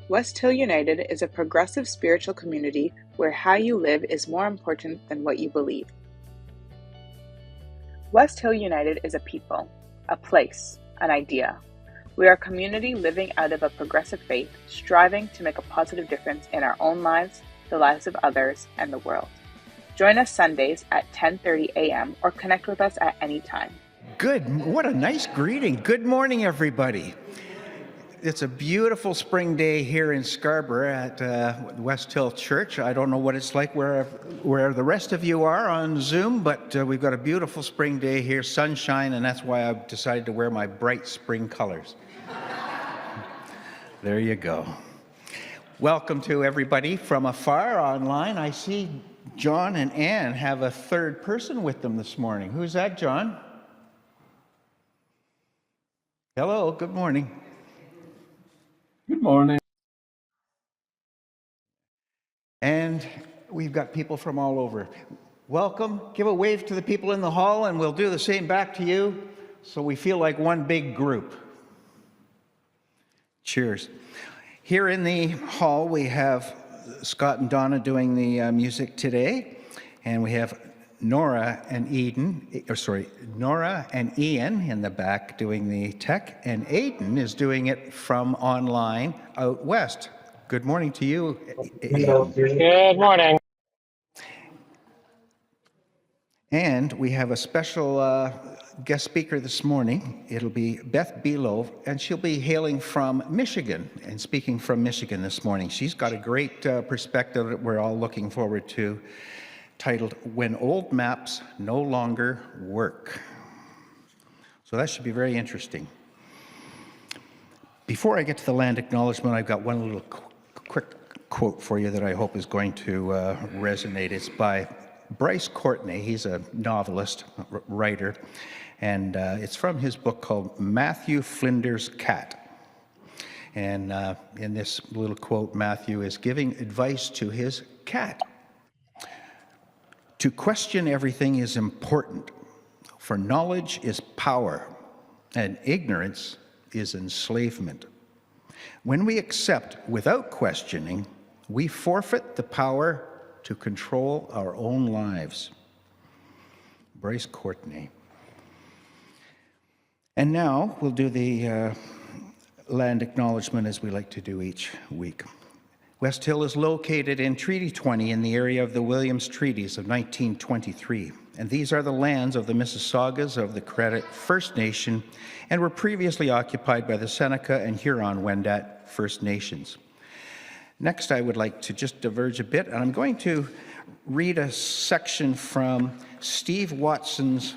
West Hill United is a progressive spiritual community where how you live is more important than what you believe. West Hill United is a people, a place, an idea. We are a community living out of a progressive faith, striving to make a positive difference in our own lives, the lives of others, and the world. Join us Sundays at 10:30 a.m. or connect with us at any time. Good. What a nice greeting. Good morning, everybody. It's a beautiful spring day here in Scarborough at West Hill Church. I don't know what it's like where the rest of you are on Zoom, but we've got a beautiful spring day here, sunshine, and that's why I've decided to wear my bright spring colors. There you go. Welcome to everybody from afar online. I see John and Ann have a third person with them this morning. Who's that, John? Hello, good morning. Good morning. And we've got people from all over. Welcome. Give a wave to the people in the hall, and we'll do the same back to you so we feel like one big group. Cheers. Here in the hall, we have Scott and Donna doing the music today, and we have Nora and Ian in the back doing the tech, and Aiden is doing it from online out west. Good morning to you, Aiden. Good morning. And we have a special guest speaker this morning. It'll be Beth Buelow, and she'll be hailing from Michigan and speaking from Michigan this morning. She's got a great perspective that we're all looking forward to, titled, When Old Maps No Longer Work. So that should be very interesting. Before I get to the land acknowledgement, I've got one little quick quote for you that I hope is going to resonate. It's by Bryce Courtenay. He's a novelist, writer, and it's from his book called Matthew Flinder's Cat. And in this little quote, Matthew is giving advice to his cat. To question everything is important, for knowledge is power, and ignorance is enslavement. When we accept without questioning, we forfeit the power to control our own lives. Bryce Courtenay. And now we'll do the land acknowledgement as we like to do each week. West Hill is located in Treaty 20 in the area of the Williams Treaties of 1923, and these are the lands of the Mississaugas of the Credit First Nation and were previously occupied by the Seneca and Huron-Wendat First Nations. Next, I would like to just diverge a bit, and I'm going to read a section from Steve Watson's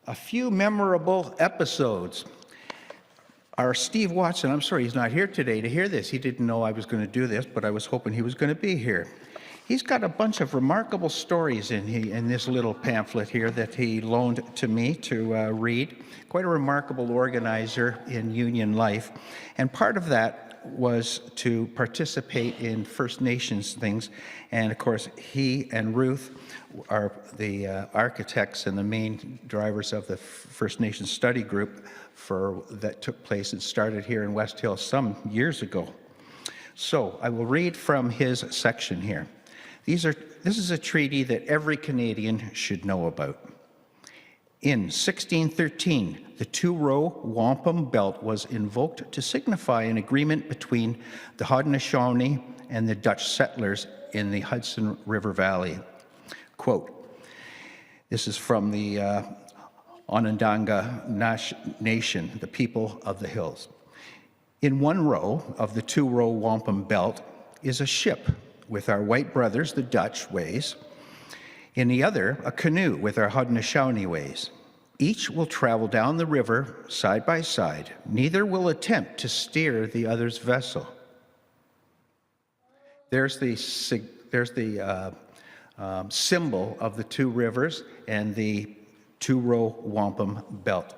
A Few Memorable Episodes. Our Steve Watson, I'm sorry he's not here today to hear this. He didn't know I was going to do this, but I was hoping he was going to be here. He's got a bunch of remarkable stories in this little pamphlet here that he loaned to me to read. Quite a remarkable organizer in union life. And part of that was to participate in First Nations things. And of course, he and Ruth are the architects and the main drivers of the First Nations study group that took place and started here in West Hill some years ago. So I will read from his section here. This is a treaty that every Canadian should know about. In 1613, the two-row wampum belt was invoked to signify an agreement between the Haudenosaunee and the Dutch settlers in the Hudson River Valley. Quote, this is from the Onondaga Nation, the people of the hills. In one row of the two-row wampum belt is a ship with our white brothers, the Dutch ways. In the other, a canoe with our Haudenosaunee ways. Each will travel down the river side by side. Neither will attempt to steer the other's vessel. There's the symbol of the two rivers and the two-row wampum belt.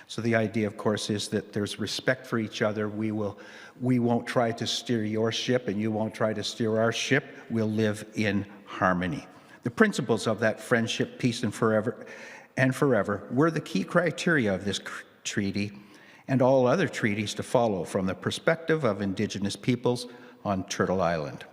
So the idea, of course, is that there's respect for each other. We won't try to steer your ship, and you won't try to steer our ship. We'll live in harmony. The principles of that friendship, peace, and forever were the key criteria of this treaty, and all other treaties to follow from the perspective of Indigenous peoples on Turtle Island.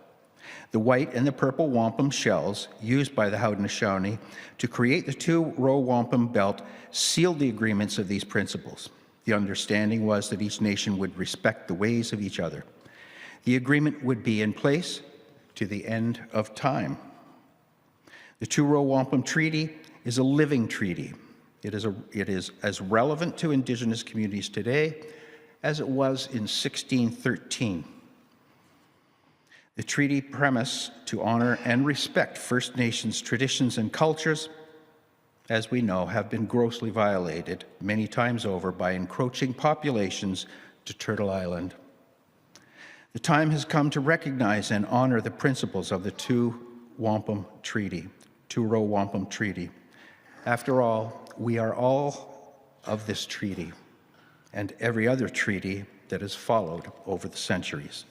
The white and the purple wampum shells used by the Haudenosaunee to create the two-row wampum belt sealed the agreements of these principles. The understanding was that each nation would respect the ways of each other. The agreement would be in place to the end of time. The two-row wampum treaty is a living treaty. It is as relevant to Indigenous communities today as it was in 1613. The treaty premise to honor and respect First Nations traditions and cultures, as we know, have been grossly violated many times over by encroaching populations to Turtle Island. The time has come to recognize and honor the principles of the two-row wampum treaty. After all, we are all of this treaty and every other treaty that has followed over the centuries.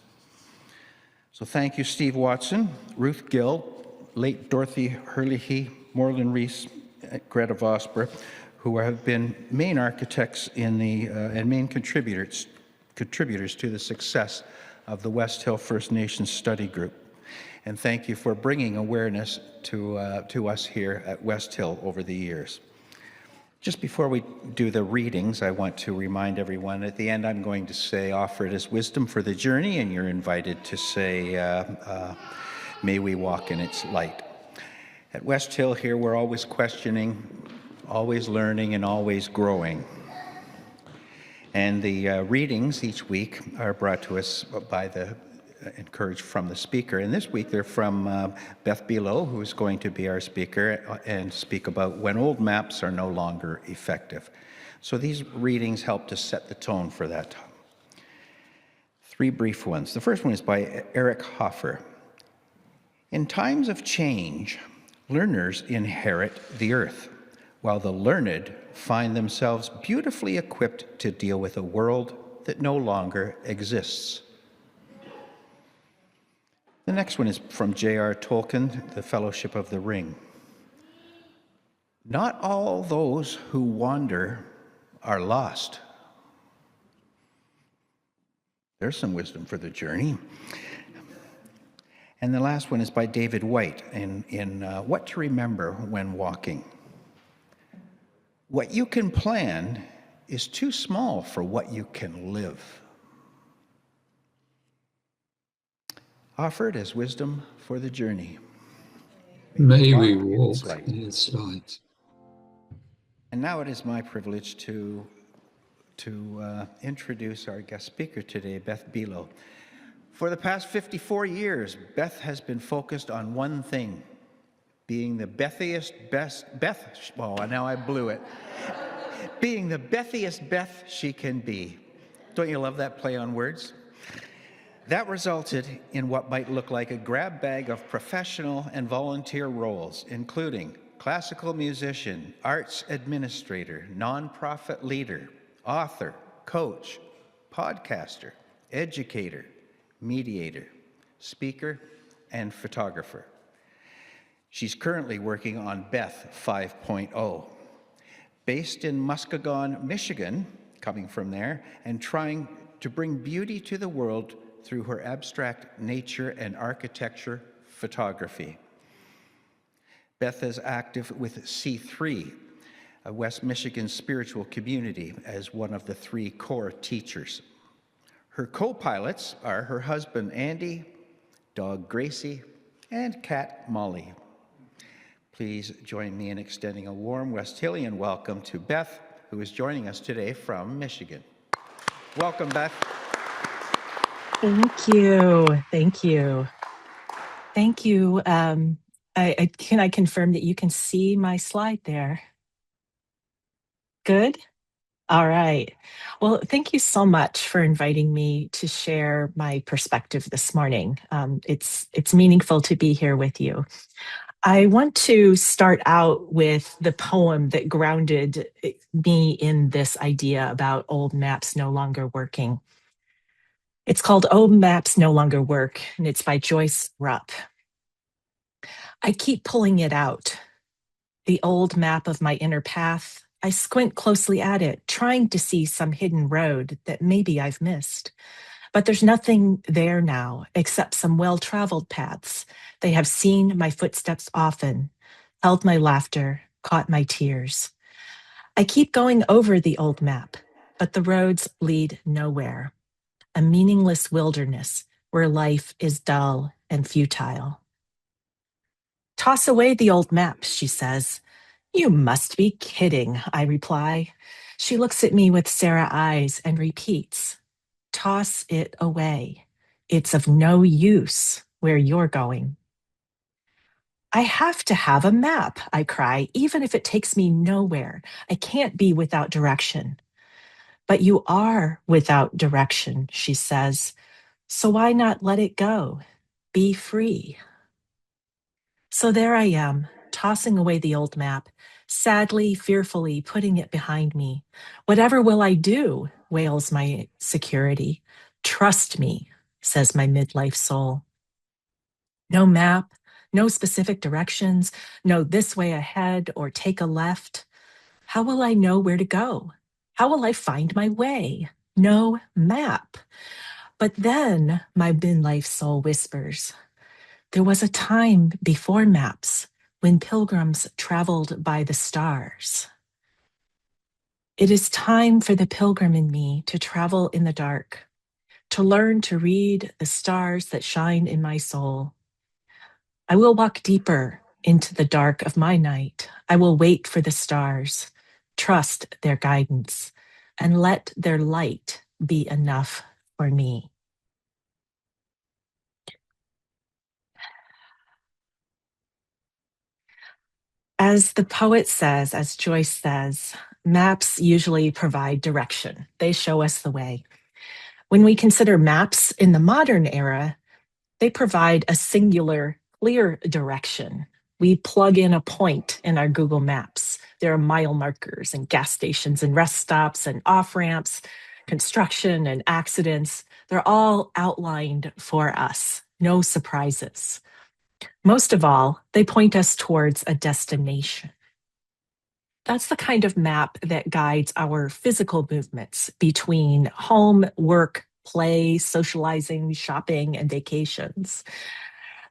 So thank you, Steve Watson, Ruth Gill, late Dorothy Herlihy, Morland Rees, Greta Vosper, who have been main architects in and main contributors to the success of the West Hill First Nations Study Group. And thank you for bringing awareness to us here at West Hill over the years. Just before we do the readings, I want to remind everyone at the end I'm going to say, offer it as wisdom for the journey, and you're invited to say, may we walk in its light. At West Hill here, we're always questioning, always learning, and always growing. And the readings each week are brought to us by encouraged from the speaker. And this week they're from Beth Buelow, who is going to be our speaker and speak about when old maps are no longer effective. So these readings help to set the tone for that time. Three brief ones. The first one is by Eric Hoffer. In times of change, learners inherit the earth, while the learned find themselves beautifully equipped to deal with a world that no longer exists. The next one is from J.R. Tolkien, The Fellowship of the Ring. Not all those who wander are lost. There's some wisdom for the journey. And the last one is by David White in What to Remember When Walking. What you can plan is too small for what you can live. Offered as wisdom for the journey. May we walk in its light. And now it is my privilege to introduce our guest speaker today, Beth Buelow. For the past 54 years, Beth has been focused on one thing, being the Bethiest Beth, oh, now I blew it. Being the Bethiest Beth she can be. Don't you love that play on words? That resulted in what might look like a grab bag of professional and volunteer roles, including classical musician, arts administrator, nonprofit leader, author, coach, podcaster, educator, mediator, speaker, and photographer. She's currently working on Beth 5.0. Based in Muskegon, Michigan, coming from there, and trying to bring beauty to the world through her abstract nature and architecture photography. Beth is active with C3, a West Michigan spiritual community, as one of the three core teachers. Her co-pilots are her husband, Andy, dog Gracie, and cat Molly. Please join me in extending a warm West Hillian welcome to Beth, who is joining us today from Michigan. Welcome, Beth. Thank you. Thank you. Thank you. Can I confirm that you can see my slide there? Good? All right. Well, thank you so much for inviting me to share my perspective this morning. It's meaningful to be here with you. I want to start out with the poem that grounded me in this idea about old maps no longer working. It's called Old Maps No Longer Work, and it's by Joyce Rupp. I keep pulling it out, the old map of my inner path, I squint closely at it, trying to see some hidden road that maybe I've missed. But there's nothing there now except some well-traveled paths. They have seen my footsteps often, held my laughter, caught my tears. I keep going over the old map, but the roads lead nowhere. A meaningless wilderness where life is dull and futile. Toss away the old map, she says. You must be kidding, I reply. She looks at me with Sarah eyes and repeats, toss it away. It's of no use where you're going. I have to have a map, I cry, even if it takes me nowhere. I can't be without direction. But you are without direction, she says. So why not let it go? Be free. So there I am, tossing away the old map, sadly, fearfully putting it behind me. Whatever will I do? Wails my security. Trust me, says my midlife soul. No map, no specific directions, no this way ahead or take a left. How will I know where to go? How will I find my way? No map. But then my midlife soul whispers, there was a time before maps when pilgrims traveled by the stars. It is time for the pilgrim in me to travel in the dark, to learn to read the stars that shine in my soul. I will walk deeper into the dark of my night. I will wait for the stars, trust their guidance, and let their light be enough for me. As the poet says, as Joyce says, maps usually provide direction. They show us the way. When we consider maps in the modern era, they provide a singular, clear direction. We plug in a point in our Google Maps. There are mile markers and gas stations and rest stops and off ramps, construction and accidents. They're all outlined for us. No surprises. Most of all, they point us towards a destination. That's the kind of map that guides our physical movements between home, work, play, socializing, shopping, and vacations.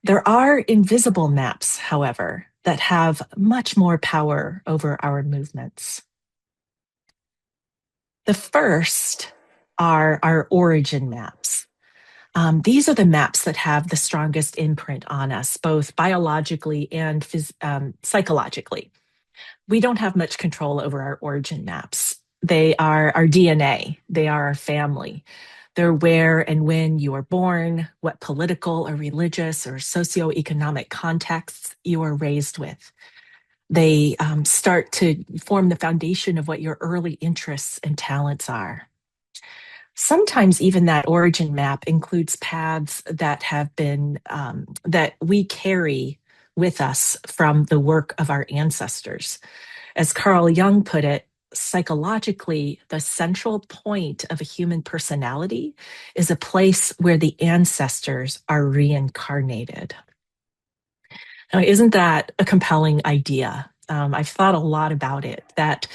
There are invisible maps, however, that have much more power over our movements. The first are our origin maps. These are the maps that have the strongest imprint on us, both biologically and psychologically. We don't have much control over our origin maps. They are our DNA. They are our family. They're where and when you are born, what political or religious or socioeconomic contexts you are raised with. They start to form the foundation of what your early interests and talents are. Sometimes even that origin map includes paths that have been, that we carry with us from the work of our ancestors. As Carl Jung put it, psychologically, the central point of a human personality is a place where the ancestors are reincarnated. Now, isn't that a compelling idea? I've thought a lot about it, that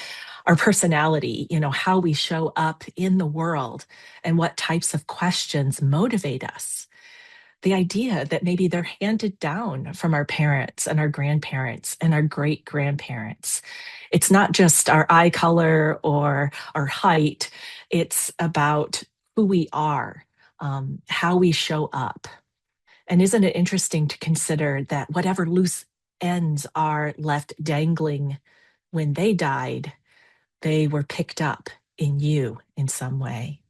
our personality, how we show up in the world and what types of questions motivate us. The idea that maybe they're handed down from our parents and our grandparents and our great grandparents. It's not just our eye color or our height, it's about who we are, how we show up. And isn't it interesting to consider that whatever loose ends are left dangling when they died, they were picked up in you in some way.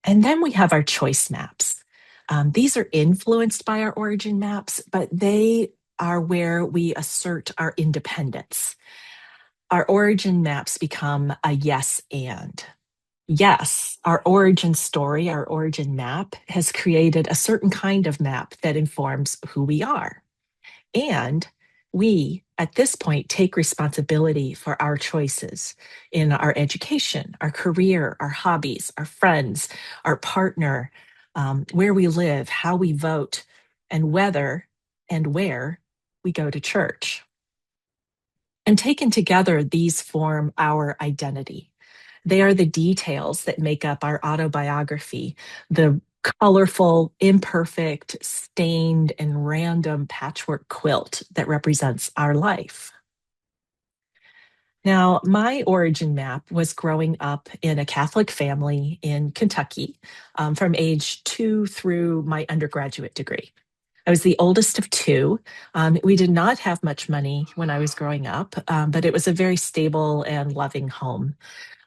And then we have our choice maps. These are influenced by our origin maps, but they are where we assert our independence. Our origin maps become a yes and. Yes, our origin story, our origin map has created a certain kind of map that informs who we are. And we, at this point, take responsibility for our choices in our education, our career, our hobbies, our friends, our partner, where we live, how we vote, and whether and where we go to church. And taken together, these form our identity. They are the details that make up our autobiography, the colorful, imperfect, stained, and random patchwork quilt that represents our life. Now, my origin map was growing up in a Catholic family in Kentucky from age 2 through my undergraduate degree. I was the oldest of two. We did not have much money when I was growing up, but it was a very stable and loving home.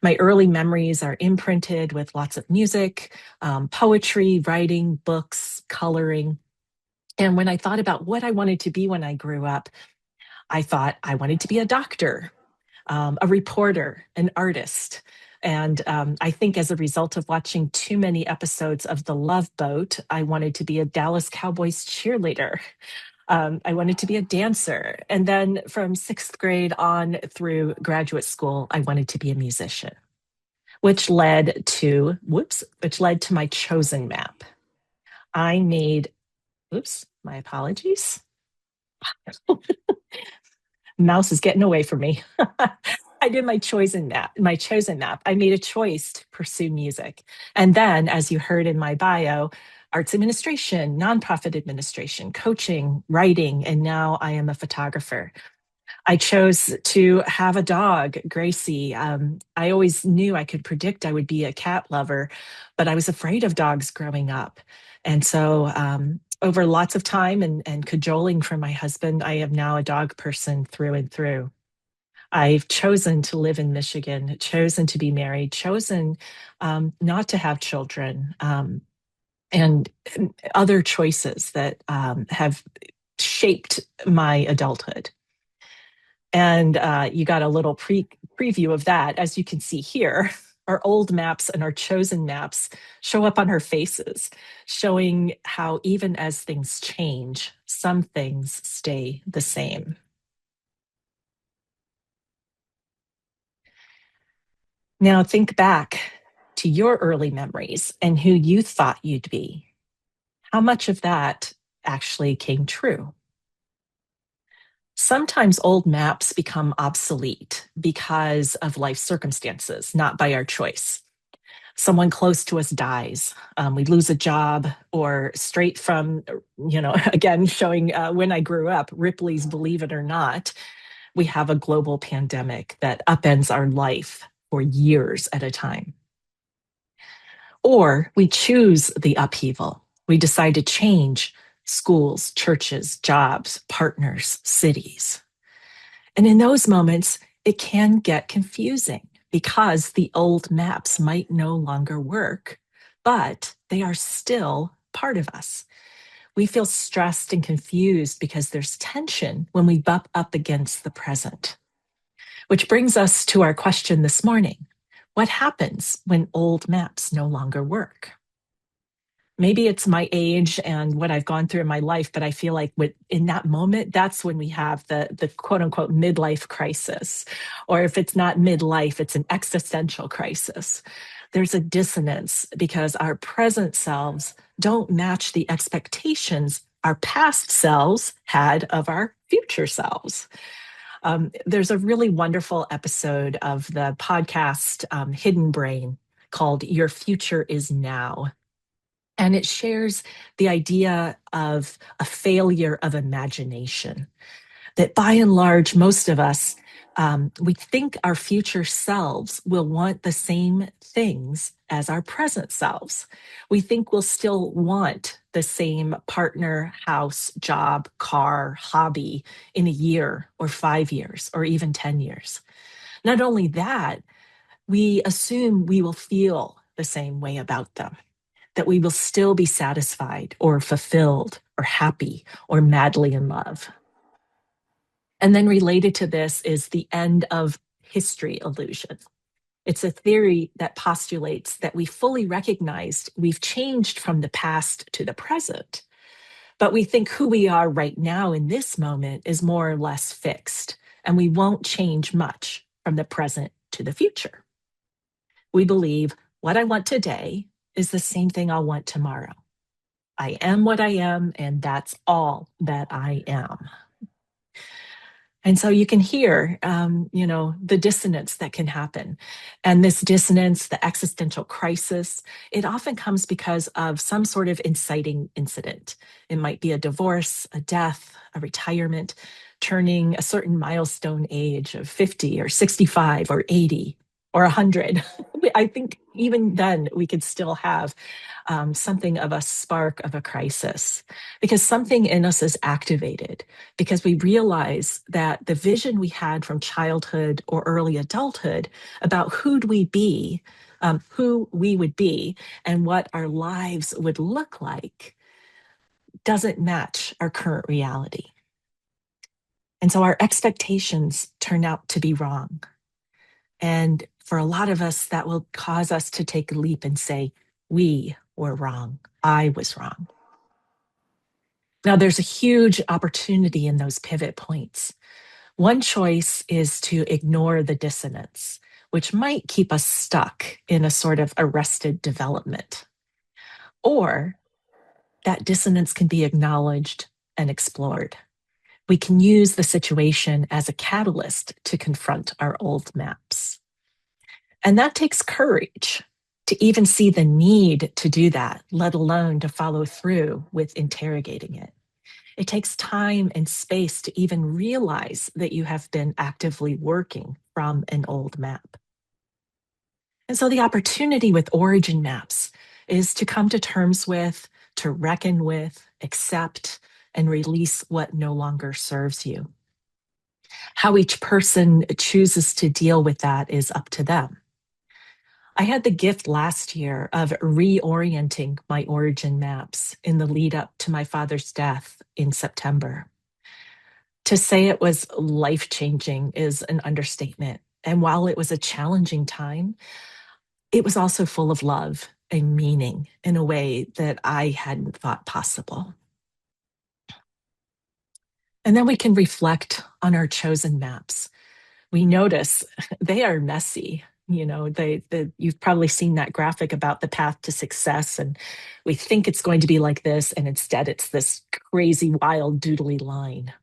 My early memories are imprinted with lots of music, poetry, writing, books, coloring. And when I thought about what I wanted to be when I grew up, I thought I wanted to be a doctor, a reporter, an artist. And I think as a result of watching too many episodes of The Love Boat, I wanted to be a Dallas Cowboys cheerleader. I wanted to be a dancer. And then from sixth grade on through graduate school, I wanted to be a musician, which led to my chosen map. I made, my apologies. Mouse is getting away from me. I did my chosen map. I made a choice to pursue music. And then, as you heard in my bio, arts administration, nonprofit administration, coaching, writing, and now I am a photographer. I chose to have a dog, Gracie. I always knew I could predict I would be a cat lover, but I was afraid of dogs growing up. And so, over lots of time and cajoling from my husband, I am now a dog person through and through. I've chosen to live in Michigan, chosen to be married, chosen not to have children, and other choices that have shaped my adulthood. And you got a little preview of that. As you can see here, our old maps and our chosen maps show up on our faces, showing how even as things change, some things stay the same. Now think back to your early memories and who you thought you'd be. How much of that actually came true? Sometimes old maps become obsolete because of life circumstances, not by our choice. Someone close to us dies, we lose a job, or straight from, again, showing when I grew up, Ripley's Believe It or Not, we have a global pandemic that upends our life for years at a time. Or we choose the upheaval. We decide to change schools, churches, jobs, partners, cities. And in those moments, it can get confusing because the old maps might no longer work, but they are still part of us. We feel stressed and confused because there's tension when we bump up against the present. Which brings us to our question this morning. What happens when old maps no longer work? Maybe it's my age and what I've gone through in my life, but I feel like in that moment, that's when we have the quote unquote midlife crisis. Or if it's not midlife, it's an existential crisis. There's a dissonance because our present selves don't match the expectations our past selves had of our future selves. There's a really wonderful episode of the podcast Hidden Brain called Your Future is Now. And it shares the idea of a failure of imagination, that by and large, most of us, we think our future selves will want the same things as our present selves. We think we'll still want the same partner, house, job, car, hobby in a year or 5 years or even 10 years. Not only that, we assume we will feel the same way about them, that we will still be satisfied or fulfilled or happy or madly in love. And then related to this is the end of history illusion. It's a theory that postulates that we fully recognized we've changed from the past to the present, but we think who we are right now in this moment is more or less fixed, and we won't change much from the present to the future. We believe what I want today is the same thing I'll want tomorrow. I am what I am, and that's all that I am. And so you can hear, the dissonance that can happen. And this dissonance, the existential crisis, it often comes because of some sort of inciting incident. It might be a divorce, a death, a retirement, turning a certain milestone age of 50 or 65 or 80 or 100. I think even then we could still have something of a spark of a crisis, because something in us is activated, because we realize that the vision we had from childhood or early adulthood about who we would be, and what our lives would look like doesn't match our current reality. And so our expectations turn out to be wrong. And for a lot of us, that will cause us to take a leap and say, we were wrong. I was wrong. Now, there's a huge opportunity in those pivot points. One choice is to ignore the dissonance, which might keep us stuck in a sort of arrested development. Or that dissonance can be acknowledged and explored. We can use the situation as a catalyst to confront our old maps. And that takes courage to even see the need to do that, let alone to follow through with interrogating it. It takes time and space to even realize that you have been actively working from an old map. And so the opportunity with origin maps is to come to terms with, to reckon with, accept, and release what no longer serves you. How each person chooses to deal with that is up to them. I had the gift last year of reorienting my origin maps in the lead up to my father's death in September. To say it was life-changing is an understatement. And while it was a challenging time, it was also full of love and meaning in a way that I hadn't thought possible. And then we can reflect on our chosen maps. We notice they are messy. You've probably seen that graphic about the path to success, and we think it's going to be like this, and instead it's this crazy, wild, doodly line.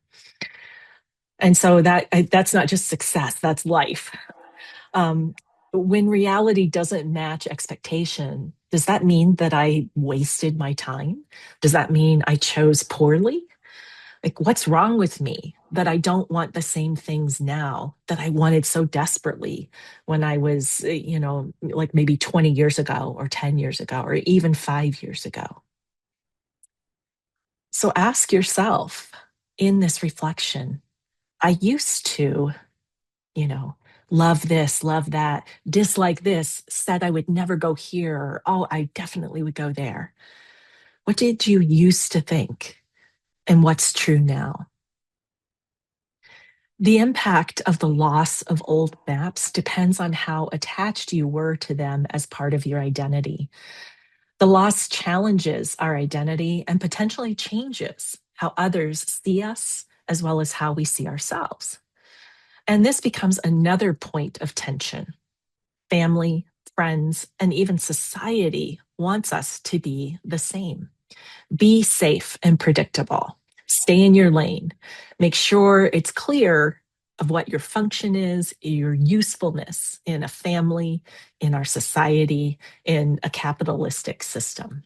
And so that's not just success, that's life. When reality doesn't match expectation, does that mean that I wasted my time? Does that mean I chose poorly? Like, what's wrong with me that I don't want the same things now that I wanted so desperately when I was, like maybe 20 years ago or 10 years ago or even 5 years ago? So ask yourself in this reflection, I used to, love this, love that, dislike this, said I would never go here, or, oh, I definitely would go there. What did you used to think? And what's true now? The impact of the loss of old maps depends on how attached you were to them as part of your identity. The loss challenges our identity and potentially changes how others see us, as well as how we see ourselves. And this becomes another point of tension. Family, friends, and even society wants us to be the same. Be safe and predictable. Stay in your lane. Make sure it's clear of what your function is, your usefulness in a family, in our society, in a capitalistic system.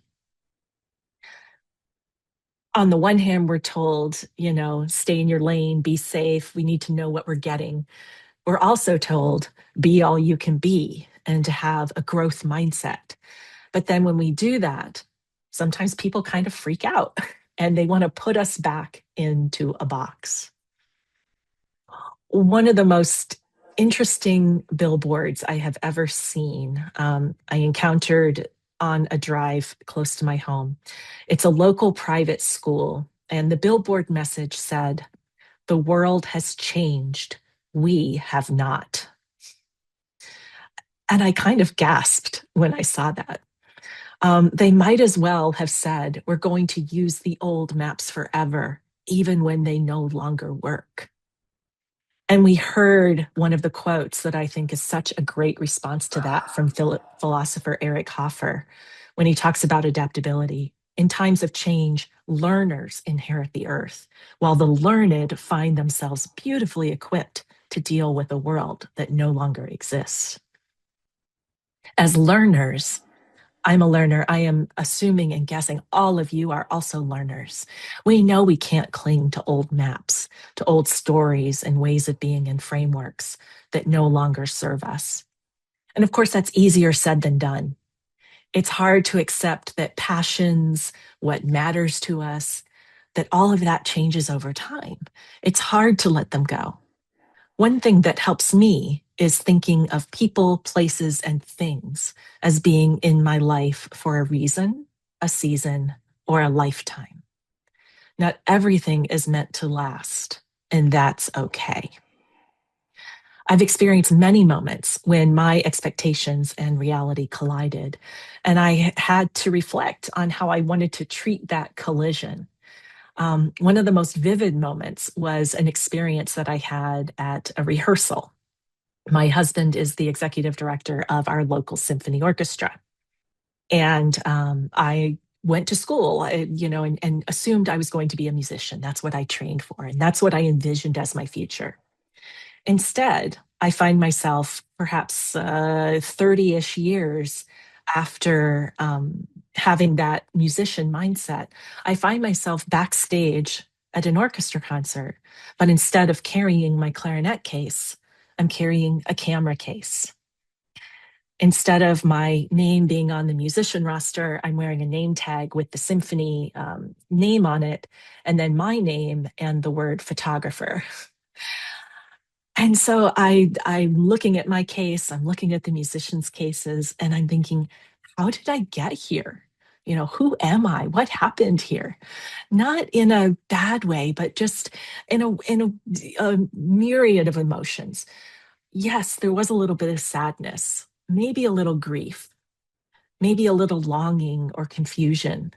On the one hand, we're told, stay in your lane, be safe. We need to know what we're getting. We're also told, be all you can be and to have a growth mindset. But then when we do that, sometimes people kind of freak out and they want to put us back into a box. One of the most interesting billboards I have ever seen, I encountered on a drive close to my home. It's a local private school, and the billboard message said, "The world has changed. We have not." And I kind of gasped when I saw that. They might as well have said, we're going to use the old maps forever, even when they no longer work. And we heard one of the quotes that I think is such a great response to that from philosopher Eric Hoffer when he talks about adaptability. In times of change, learners inherit the earth, while the learned find themselves beautifully equipped to deal with a world that no longer exists. As learners, I'm a learner. I am assuming and guessing all of you are also learners. We know we can't cling to old maps, to old stories and ways of being and frameworks that no longer serve us. And of course, that's easier said than done. It's hard to accept that passions, what matters to us, that all of that changes over time. It's hard to let them go. One thing that helps me is thinking of people, places, and things as being in my life for a reason, a season, or a lifetime. Not everything is meant to last, and that's okay. I've experienced many moments when my expectations and reality collided, and I had to reflect on how I wanted to treat that collision. One of the most vivid moments was an experience that I had at a rehearsal. My husband is the executive director of our local symphony orchestra. And I went to school, and assumed I was going to be a musician. That's what I trained for, and that's what I envisioned as my future. Instead, I find myself perhaps 30-ish years after having that musician mindset, I find myself backstage at an orchestra concert, but instead of carrying my clarinet case, I'm carrying a camera case. Instead of my name being on the musician roster, I'm wearing a name tag with the symphony name on it, and then my name and the word photographer. And so I'm looking at my case, I'm looking at the musicians' cases, and I'm thinking, how did I get here? Who am I? What happened here? Not in a bad way, but just in a myriad of emotions. Yes, there was a little bit of sadness, maybe a little grief, maybe a little longing or confusion.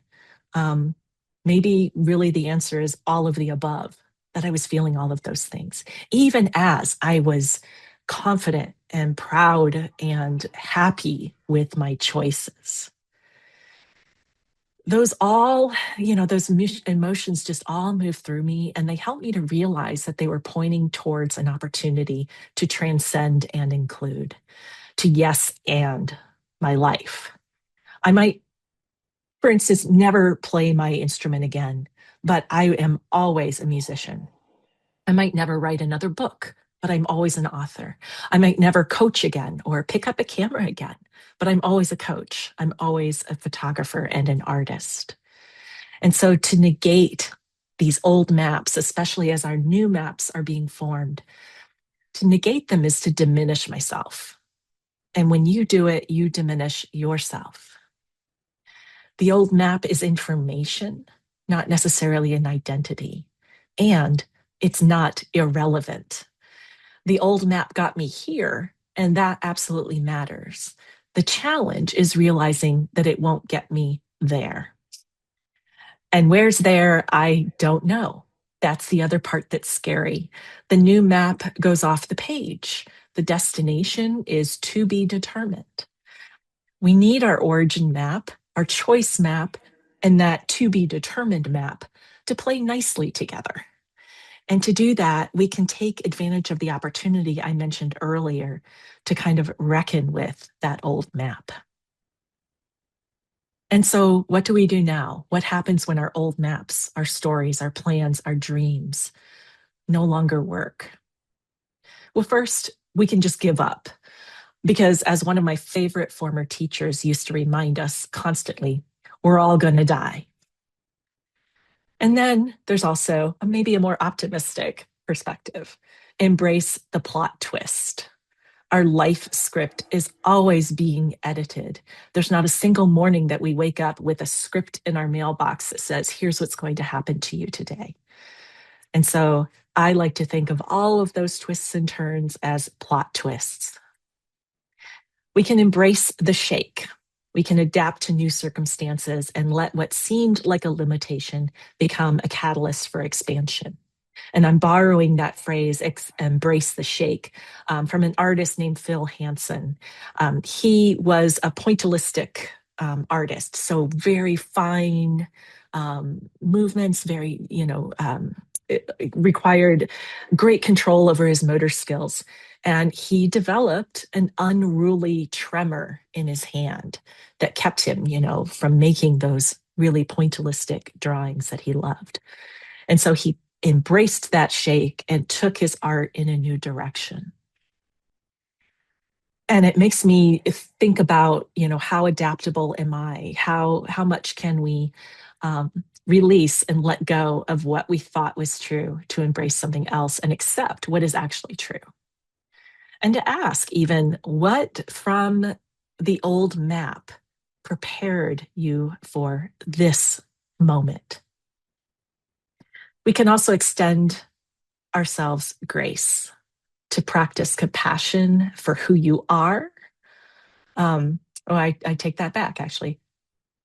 Maybe really the answer is all of the above, that I was feeling all of those things, even as I was confident and proud and happy with my choices. Those emotions just all moved through me, and they helped me to realize that they were pointing towards an opportunity to transcend and include, to yes and my life. I might, for instance, never play my instrument again, but I am always a musician. I might never write another book, but I'm always an author. I might never coach again or pick up a camera again, but I'm always a coach. I'm always a photographer and an artist. And so to negate these old maps, especially as our new maps are being formed, to negate them is to diminish myself. And when you do it, you diminish yourself. The old map is information, not necessarily an identity. And it's not irrelevant. The old map got me here, and that absolutely matters. The challenge is realizing that it won't get me there. And where's there, I don't know. That's the other part that's scary. The new map goes off the page. The destination is to be determined. We need our origin map, our choice map, and that to be determined map to play nicely together. And to do that, we can take advantage of the opportunity I mentioned earlier to kind of reckon with that old map. And so what do we do now? What happens when our old maps, our stories, our plans, our dreams no longer work? Well, first, we can just give up. Because as one of my favorite former teachers used to remind us constantly, we're all going to die. And then there's also maybe a more optimistic perspective. Embrace the plot twist. Our life script is always being edited. There's not a single morning that we wake up with a script in our mailbox that says, here's what's going to happen to you today. And so I like to think of all of those twists and turns as plot twists. We can embrace the shake. We can adapt to new circumstances and let what seemed like a limitation become a catalyst for expansion. And I'm borrowing that phrase, embrace the shake, from an artist named Phil Hansen. He was a pointillistic artist, so very fine movements, very, it required great control over his motor skills. And he developed an unruly tremor in his hand that kept him, from making those really pointillistic drawings that he loved. And so he embraced that shake and took his art in a new direction. And it makes me think about, how adaptable am I? How much can we release and let go of what we thought was true to embrace something else and accept what is actually true? And to ask even, what from the old map prepared you for this moment? We can also extend ourselves grace, to practice compassion for who you are. I take that back, actually.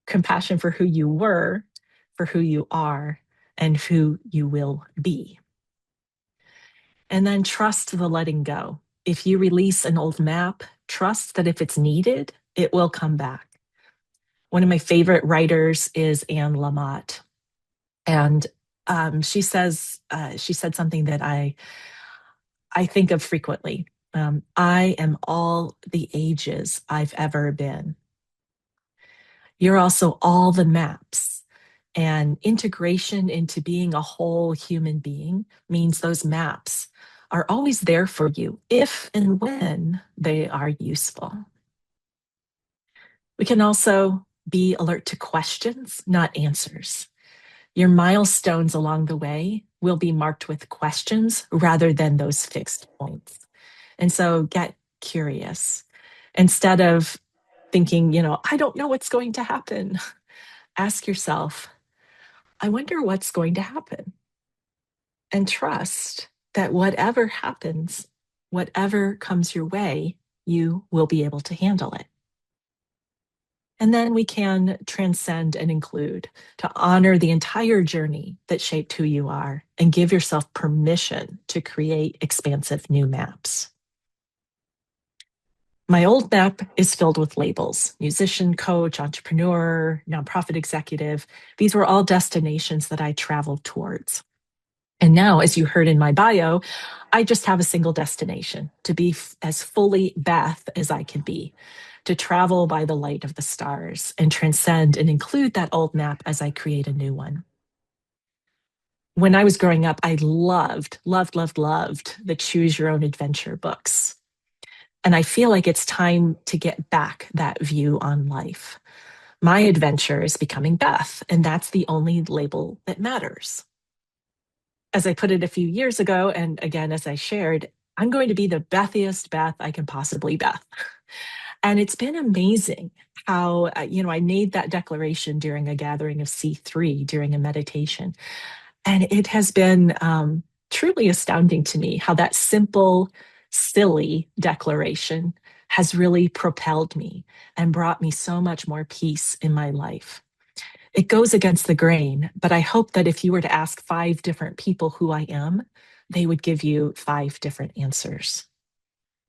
Compassion for who you were, for who you are, and who you will be. And then trust the letting go. If you release an old map, trust that if it's needed, it will come back. One of my favorite writers is Anne Lamott. And she said something that I think of frequently. I am all the ages I've ever been. You're also all the maps. And integration into being a whole human being means those maps are always there for you if and when they are useful. We can also be alert to questions, not answers. Your milestones along the way will be marked with questions rather than those fixed points. And so get curious. Instead of thinking, I don't know what's going to happen, ask yourself, I wonder what's going to happen. And trust that whatever happens, whatever comes your way, you will be able to handle it. And then we can transcend and include, to honor the entire journey that shaped who you are and give yourself permission to create expansive new maps. My old map is filled with labels: musician, coach, entrepreneur, nonprofit executive. These were all destinations that I traveled towards. And now, as you heard in my bio, I just have a single destination: to be as fully Beth as I can be, to travel by the light of the stars and transcend and include that old map as I create a new one. When I was growing up, I loved the Choose Your Own Adventure books. And I feel like it's time to get back that view on life. My adventure is becoming Beth, and that's the only label that matters. As I put it a few years ago, and again, as I shared, I'm going to be the Bethiest Beth I can possibly Beth. And it's been amazing how, I made that declaration during a gathering of C3 during a meditation. And it has been truly astounding to me how that simple, silly declaration has really propelled me and brought me so much more peace in my life. It goes against the grain, but I hope that if you were to ask 5 different people who I am, they would give you 5 different answers.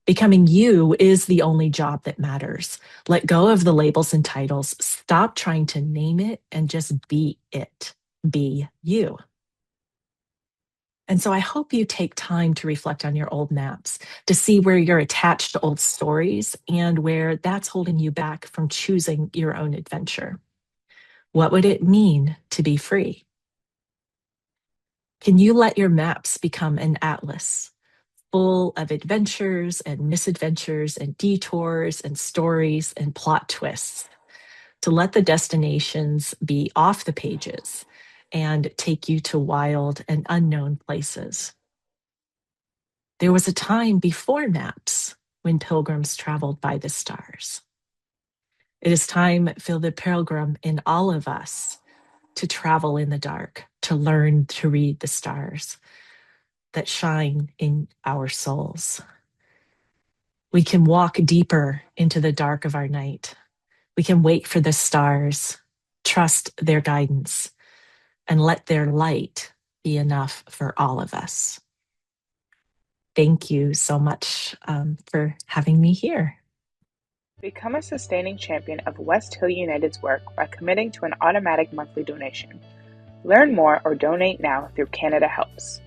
Becoming you is the only job that matters. Let go of the labels and titles. Stop trying to name it and just be it. Be you. And so I hope you take time to reflect on your old maps, to see where you're attached to old stories and where that's holding you back from choosing your own adventure. What would it mean to be free? Can you let your maps become an atlas full of adventures and misadventures and detours and stories and plot twists, to let the destinations be off the pages and take you to wild and unknown places? There was a time before maps when pilgrims traveled by the stars. It is time for the pilgrim in all of us to travel in the dark, to learn to read the stars that shine in our souls. We can walk deeper into the dark of our night. We can wait for the stars, trust their guidance, and let their light be enough for all of us. Thank you so much for having me here. Become a sustaining champion of West Hill United's work by committing to an automatic monthly donation. Learn more or donate now through Canada Helps.